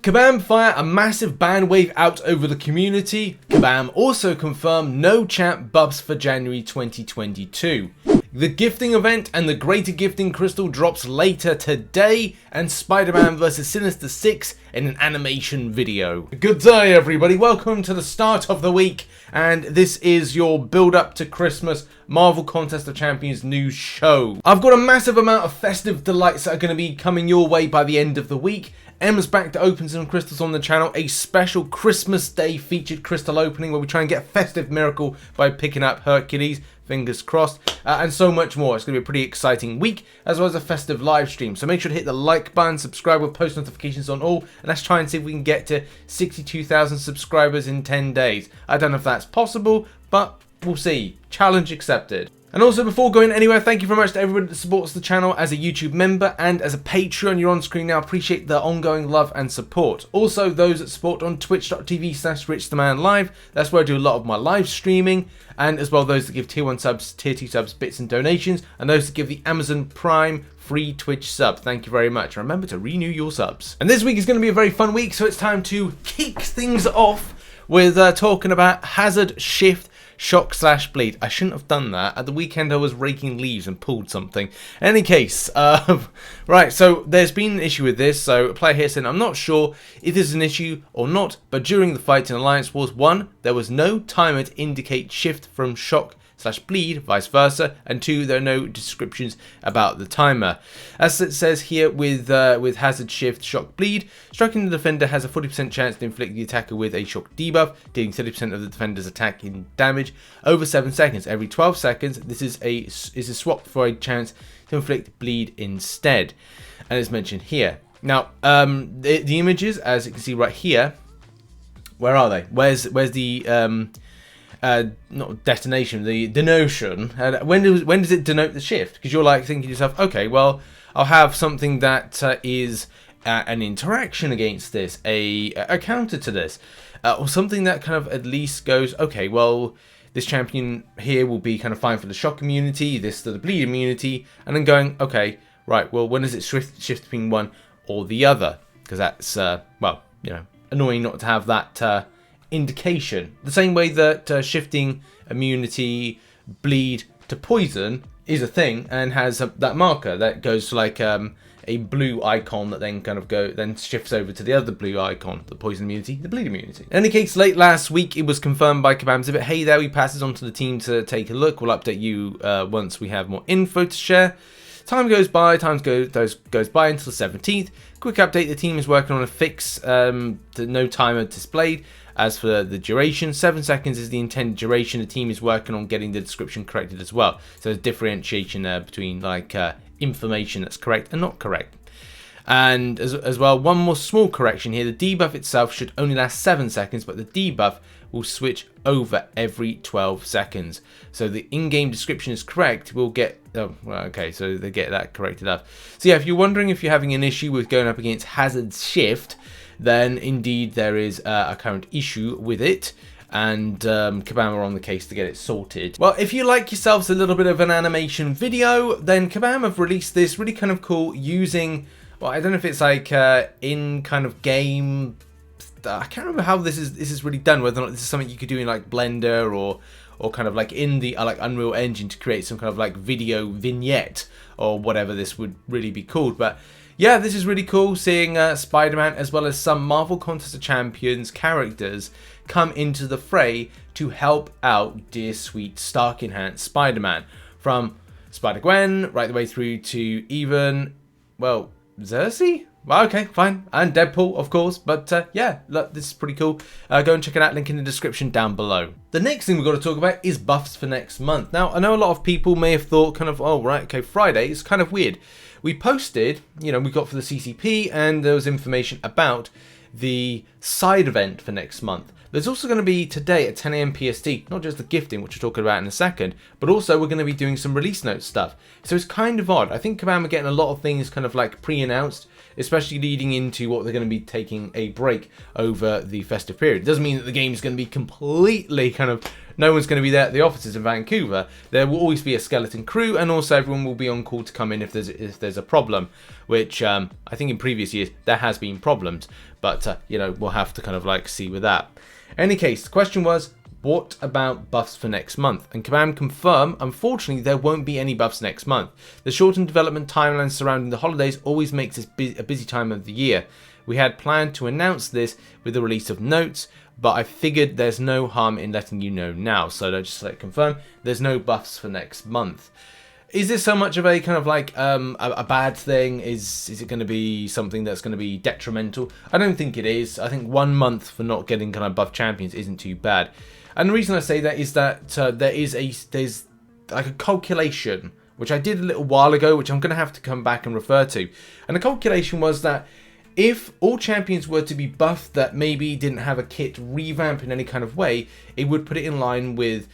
Kabam fire a massive ban wave out over the community. Kabam also confirmed no chat buffs for January 2022. The gifting event and the greater gifting crystal drops later today, and Spiderman vs Sinister 6 in an animation video. Good day everybody, welcome to the start of the week, and this is your build up to Christmas Marvel Contest of Champions news show. I've got a massive amount of festive delights that are going to be coming your way by the end of the week. Emma's back to open some crystals on the channel, a special Christmas Day featured crystal opening where we try and get a festive miracle by picking up Hercules, fingers crossed, and so much more. It's going to be a pretty exciting week, as well as a festive live stream. So make sure to hit the like button, subscribe with post notifications on all, and let's try and see if we can get to 62,000 subscribers in 10 days. I don't know if that's possible, but we'll see. Challenge accepted. And also, before going anywhere, thank you very much to everybody that supports the channel as a YouTube member and as a Patreon. You're on screen now. Appreciate the ongoing love and support. Also, those that support on twitch.tv/RichTheMan live. That's where I do a lot of my live streaming. And as well, those that give tier 1 subs, tier 2 subs, bits and donations. And those that give the Amazon Prime free Twitch sub. Thank you very much. Remember to renew your subs. And this week is going to be a very fun week, so it's time to kick things off with talking about Hazard Shift Shock/Bleed. I shouldn't have done that. At the weekend I was raking leaves and pulled something. In any case, right, so there's been an issue with this. So a player here said, I'm not sure if this is an issue or not, but during the fight in Alliance Wars 1, there was no timer to indicate shift from Shock/Bleed, vice versa, and 2, there are no descriptions about the timer. As it says here with Hazard Shift Shock/Bleed, striking the defender has a 40% chance to inflict the attacker with a shock debuff, dealing 30% of the defender's attack in damage over 7 seconds. Every 12 seconds, this is a swap for a chance to inflict bleed instead, and it's mentioned here. Now, the images, as you can see right here, where are they? Where's the not detonation, the denotion? When does it denote the shift? Because you're like thinking to yourself, okay, well, I'll have something that is an interaction against this, a counter to this, or something that kind of at least goes, okay, well, this champion here will be kind of fine for the shock immunity, this to the bleed immunity, and then going, okay, right, well, when does it shift between one or the other? Because that's, well, you know, annoying not to have that indication. The same way that shifting immunity, bleed to poison is a thing and has that marker that goes to like a blue icon that then kind of then shifts over to the other blue icon, the poison immunity, the bleed immunity. In any case, late last week it was confirmed by Kabam Respond. Hey there, we pass it on to the team to take a look. We'll update you once we have more info to share. Time goes by until the 17th. Quick update, the team is working on a fix to no timer displayed. As for the duration, 7 seconds is the intended duration. The team is working on getting the description corrected as well. So there's differentiation between like information that's correct and not correct. And as well, one more small correction here. The debuff itself should only last 7 seconds, but the debuff will switch over every 12 seconds. So the in-game description is correct. We'll get, oh, well, okay, so they get that corrected up. So yeah, if you're wondering if you're having an issue with going up against Hazard Shift, then indeed there is a current issue with it, and Kabam are on the case to get it sorted. Well, if you like yourselves a little bit of an animation video, then Kabam have released this really kind of cool using, well, I don't know if it's like in kind of game, I can't remember how this is really done, whether or not this is something you could do in like Blender or kind of like in the like Unreal Engine to create some kind of like video vignette or whatever this would really be called. But yeah, this is really cool seeing Spider-Man as well as some Marvel Contest of Champions characters come into the fray to help out dear sweet Stark Enhanced Spider-Man. From Spider-Gwen right the way through to even, well, Cersei? Well, okay, fine. And Deadpool, of course. But yeah, look, this is pretty cool. Go and check it out. Link in the description down below. The next thing we've got to talk about is buffs for next month. Now, I know a lot of people may have thought kind of, oh, right, okay, Friday is kind of weird. We posted, you know, we got for the CCP, and there was information about the side event for next month. There's also going to be today at 10 AM PST, not just the gifting, which we're talking about in a second, but also we're going to be doing some release note stuff. So it's kind of odd. I think Kabam are getting a lot of things kind of like pre-announced, especially leading into what they're going to be taking a break over the festive period. It doesn't mean that the game is going to be completely kind of no one's going to be there at the offices in Vancouver. There will always be a skeleton crew, and also everyone will be on call to come in if there's a problem, which I think in previous years there has been problems, but you know, we'll have to kind of like see with that. In any case, the question was, what about buffs for next month? And Kabam confirm, unfortunately, there won't be any buffs next month. The shortened development timeline surrounding the holidays always makes this a busy time of the year. We had planned to announce this with the release of notes, but I figured there's no harm in letting you know now. So I'll just like confirm, there's no buffs for next month. Is this so much of a kind of like a bad thing? Is it going to be something that's going to be detrimental? I don't think it is. I think 1 month for not getting kind of buff champions isn't too bad. And the reason I say that is that there's like a calculation, which I did a little while ago, which I'm going to have to come back and refer to. And the calculation was that if all champions were to be buffed that maybe didn't have a kit revamp in any kind of way, it would put it in line with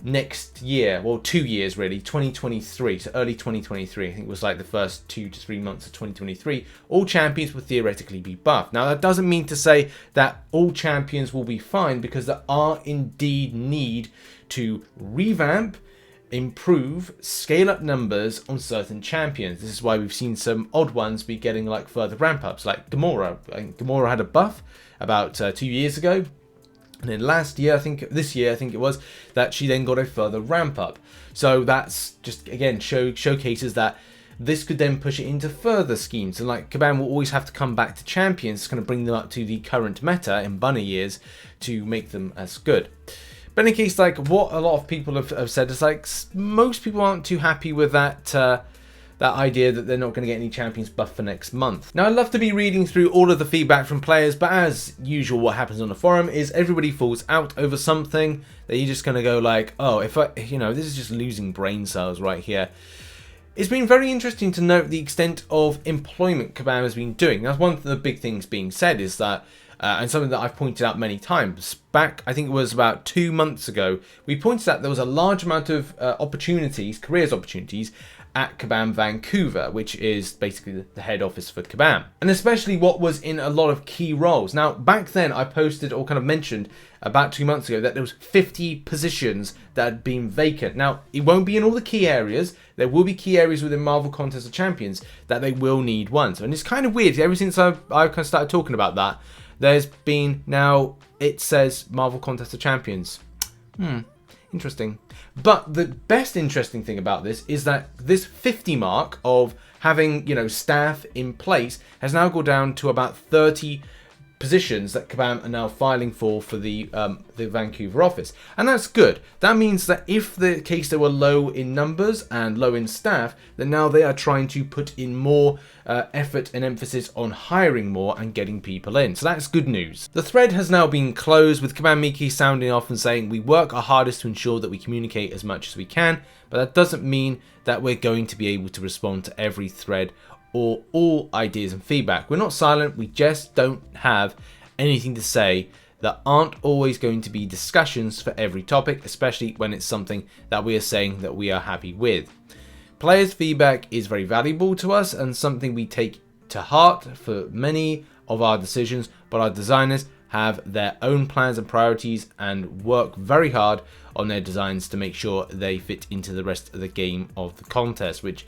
next year, well 2 years really, 2023, so early 2023, I think it was like the first 2 to 3 months of 2023, all champions would theoretically be buffed. Now that doesn't mean to say that all champions will be fine, because there are indeed need to revamp, improve, scale up numbers on certain champions. This is why we've seen some odd ones be getting like further ramp ups, like Gamora. I think Gamora had a buff about 2 years ago. And then this year I think it was, that she then got a further ramp up. So that's just, again, showcases that this could then push it into further schemes. And like Kabam will always have to come back to champions, it's going to bring them up to the current meta in bunny years to make them as good. But in any case, like what a lot of people have said is like most people aren't too happy with that idea that they're not going to get any champions buff for next month. Now, I'd love to be reading through all of the feedback from players, but as usual, what happens on the forum is everybody falls out over something that you're just going to go like, oh, this is just losing brain cells right here. It's been very interesting to note the extent of employment Kabam has been doing. That's one of the big things being said is that, and something that I've pointed out many times, back I think it was about 2 months ago, we pointed out there was a large amount of careers opportunities at Kabam Vancouver, which is basically the head office for Kabam, and especially what was in a lot of key roles. Now, back then I posted or kind of mentioned about 2 months ago that there was 50 positions that had been vacant. Now, it won't be in all the key areas. There will be key areas within Marvel Contest of Champions that they will need ones. And it's kind of weird, ever since I've kind of started talking about that, there's been, now it says Marvel Contest of Champions. Interesting. But the best interesting thing about this is that this 50 mark of having, staff in place has now gone down to about 30 positions that Kabam are now filing for the Vancouver office. And that's good. That means that if the case they were low in numbers and low in staff, then now they are trying to put in more effort and emphasis on hiring more and getting people in. So that's good news. The thread has now been closed, with Kabam Miki sounding off and saying, we work our hardest to ensure that we communicate as much as we can, but that doesn't mean that we're going to be able to respond to every thread or all ideas and feedback. We're not silent, we just don't have anything to say. There aren't always going to be discussions for every topic, especially when it's something that we are saying that we are happy with. Players' feedback is very valuable to us and something we take to heart for many of our decisions, but our designers have their own plans and priorities and work very hard on their designs to make sure they fit into the rest of the game of the contest, which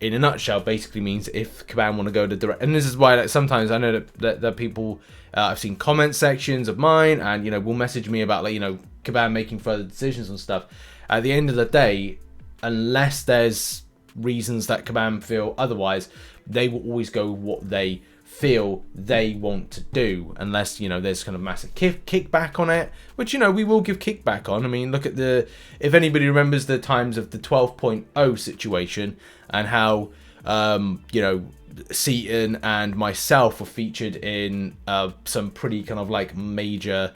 in a nutshell basically means if Kabam want to go to direct, and this is why sometimes I know that people, I've seen comment sections of mine and will message me about Kabam making further decisions and stuff. At the end of the day, unless there's reasons that Kabam feel otherwise, they will always go what they feel they want to do, unless there's kind of massive kickback on it, which we will give kickback on. I mean, look at if anybody remembers the times of the 12.0 situation and how Seaton and myself were featured in some pretty kind of like major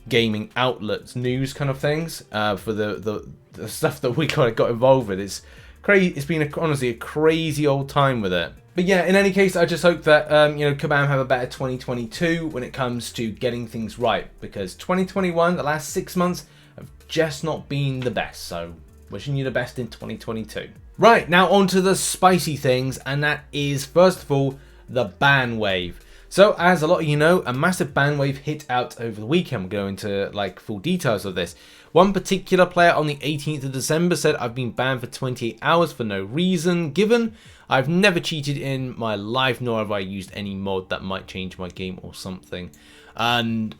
gaming outlets news kind of things for the stuff that we kind of got involved with. It's crazy. It's been honestly a crazy old time with it. But yeah, in any case, I just hope that Kabam have a better 2022 when it comes to getting things right, because 2021, the last 6 months, have just not been the best. So wishing you the best in 2022. Right, now on to the spicy things, and that is, first of all, the ban wave. So, as a lot of you know, a massive ban wave hit out over the weekend. We'll go into like full details of this. One particular player on the 18th of December said, "I've been banned for 28 hours for no reason given. I've never cheated in my life, nor have I used any mod that might change my game or something." And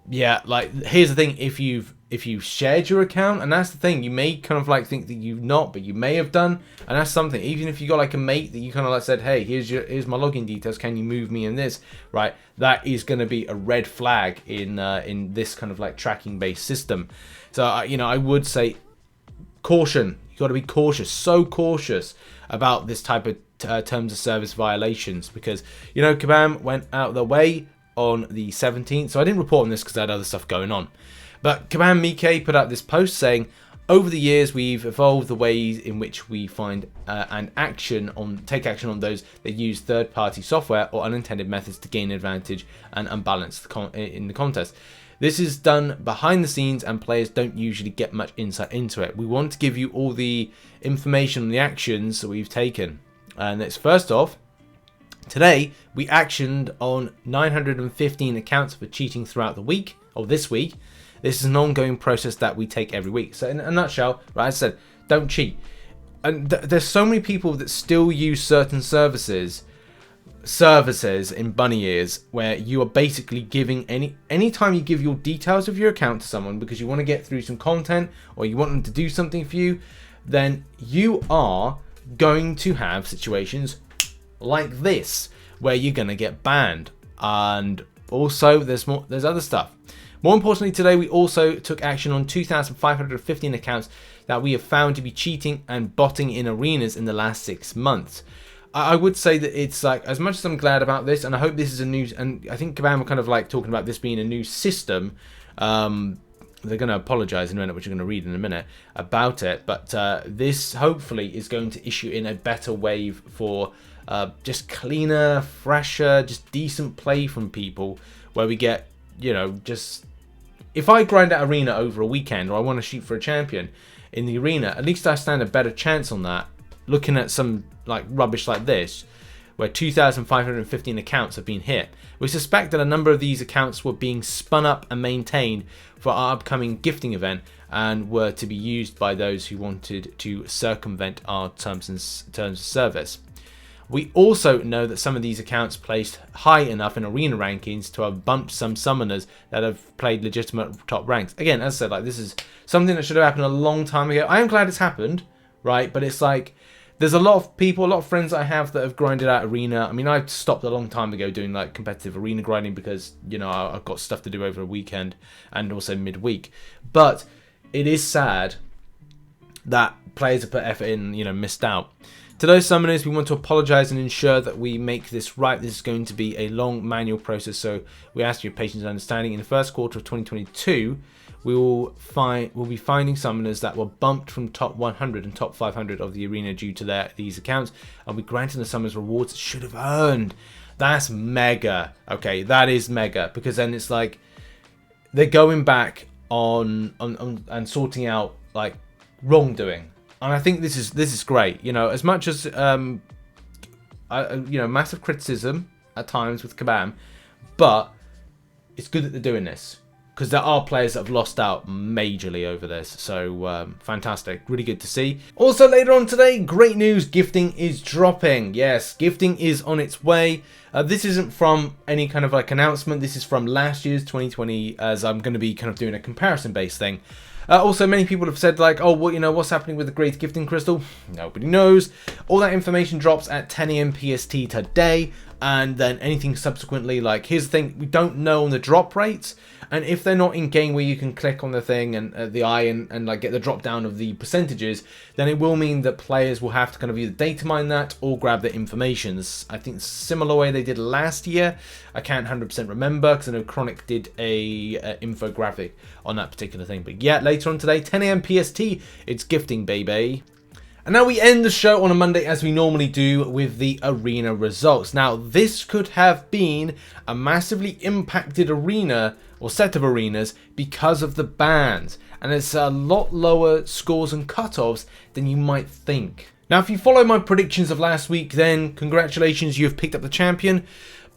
yeah, like, here's the thing: if you've shared your account, and that's the thing, you may kind of like think that you've not, but you may have done, and that's something. Even if you got like a mate that you kind of like said, "Hey, here's my login details. Can you move me in this?" Right, that is going to be a red flag in this kind of like tracking based system. So you know, I would say caution. You got to be cautious, so cautious about this type of terms of service violations, because you know Kabam went out of their way on the 17th. So I didn't report on this because I had other stuff going on. But Kabam Mike put out this post saying, "Over the years, we've evolved the ways in which we find take action on those that use third-party software or unintended methods to gain advantage and unbalance in the contest. This is done behind the scenes, and players don't usually get much insight into it. We want to give you all the information on the actions that we've taken." And it's first off, today we actioned on 915 accounts for cheating throughout the week, or this week. This is an ongoing process that we take every week. So in a nutshell, right, as I said, don't cheat. And there's so many people that still use certain services in bunny ears, where you are basically giving anytime you give your details of your account to someone because you want to get through some content or you want them to do something for you, then you are going to have situations like this where you're going to get banned. And also there's other stuff. More importantly, today we also took action on 2,515 accounts that we have found to be cheating and botting in arenas in the last 6 months. I would say that it's like, as much as I'm glad about this, and I hope this is a new, and I think Kabam are kind of like talking about this being a new system. They're going to apologize in a minute, which you're going to read in a minute about it. But this hopefully is going to issue in a better wave for just cleaner, fresher, just decent play from people, where we get, you know, just, if I grind out arena over a weekend, or I want to shoot for a champion in the arena, at least I stand a better chance on that. Looking at some like rubbish like this, where 2,515 accounts have been hit. We suspect that a number of these accounts were being spun up and maintained for our upcoming gifting event, and were to be used by those who wanted to circumvent our terms of service. We also know that some of these accounts placed high enough in arena rankings to have bumped some summoners that have played legitimate top ranks. Again, as I said, like, this is something that should have happened a long time ago. I am glad it's happened, right? But it's like, there's a lot of people, a lot of friends I have that have grinded out arena. I mean, I stopped a long time ago doing like competitive arena grinding because, you know, I've got stuff to do over a weekend and also midweek. But it is sad that players have put effort in, you know, missed out. To those summoners, we want to apologize and ensure that we make this right. This is going to be a long manual process, so we ask for your patience and understanding. In the first quarter of 2022, we'll be finding summoners that were bumped from top 100 and top 500 of the arena due to these accounts, and we granted the summoners rewards it should have earned. That's mega. Okay, that is mega, because then it's like they're going back on and sorting out like wrongdoing. And I think this is great. You know, as much as you know, massive criticism at times with Kabam, but it's good that they're doing this, because there are players that have lost out majorly over this. So fantastic, really good to see. Also later on today, great news, gifting is dropping. Yes, gifting is on its way. This isn't from any kind of like announcement. This is from last year's 2020, as I'm going to be kind of doing a comparison based thing. Also, many people have said like, oh, well, you know, what's happening with the Great Gifting Crystal? Nobody knows. All that information drops at 10 AM PST today, and then anything subsequently, like, here's the thing, we don't know on the drop rates, and if they're not in game where you can click on the thing and the eye and like get the drop down of the percentages, then it will mean that players will have to kind of either data mine that or grab the information. I think similar way they did last year. I can't 100% remember because I know Chronic did a infographic on that particular thing. But yeah, later on today, 10 AM PST, it's gifting, baby. And now we end the show on a Monday, as we normally do, with the arena results. Now, this could have been a massively impacted arena or set of arenas because of the bans, and it's a lot lower scores and cutoffs than you might think. Now, if you follow my predictions of last week, then congratulations, you've picked up the champion.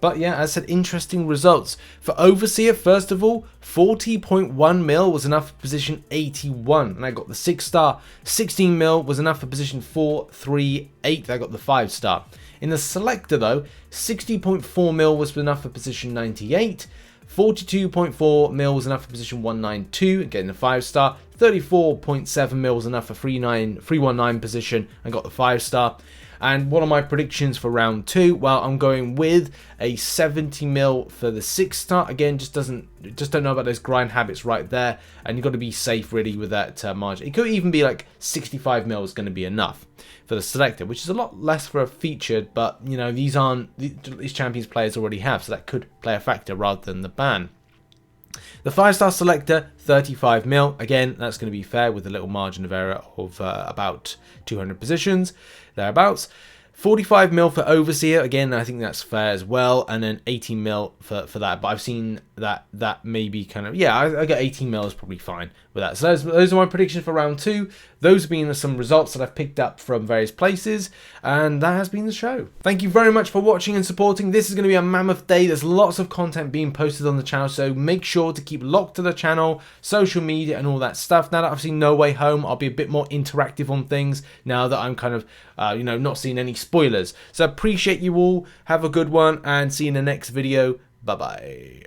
But yeah, as I said, interesting results. For Overseer, first of all, 40.1 mil was enough for position 81, and I got the 6-star. 16 mil was enough for position 438, I got the 5-star. In the Selector though, 60.4 mil was enough for position 98, 42.4 mil was enough for position 192, getting the 5-star. 34.7 mil was enough for 319 position, and got the 5-star. And what are my predictions for round 2? Well, I'm going with a 70 mil for the 6-star. Again, just don't know about those grind habits right there, and you've got to be safe really with that margin. It could even be like 65 mil is going to be enough for the Selector, which is a lot less for a featured, but you know, these Champions players already have, so that could play a factor rather than the ban. The 5-star Selector, 35 mil. Again, that's going to be fair with a little margin of error of about 200 positions, thereabouts. 45 mil for Overseer. Again, I think that's fair as well. And then 18 mil for that. But I've seen that maybe kind of, yeah, I get 18 mil is probably fine with that. So those are my predictions for round 2. Those have been some results that I've picked up from various places. And that has been the show. Thank you very much for watching and supporting. This is going to be a mammoth day. There's lots of content being posted on the channel. So make sure to keep locked to the channel, social media and all that stuff. Now that I've seen No Way Home, I'll be a bit more interactive on things now that I'm kind of, you know, not seeing any spoilers. So appreciate you all. Have a good one and see you in the next video. Bye bye.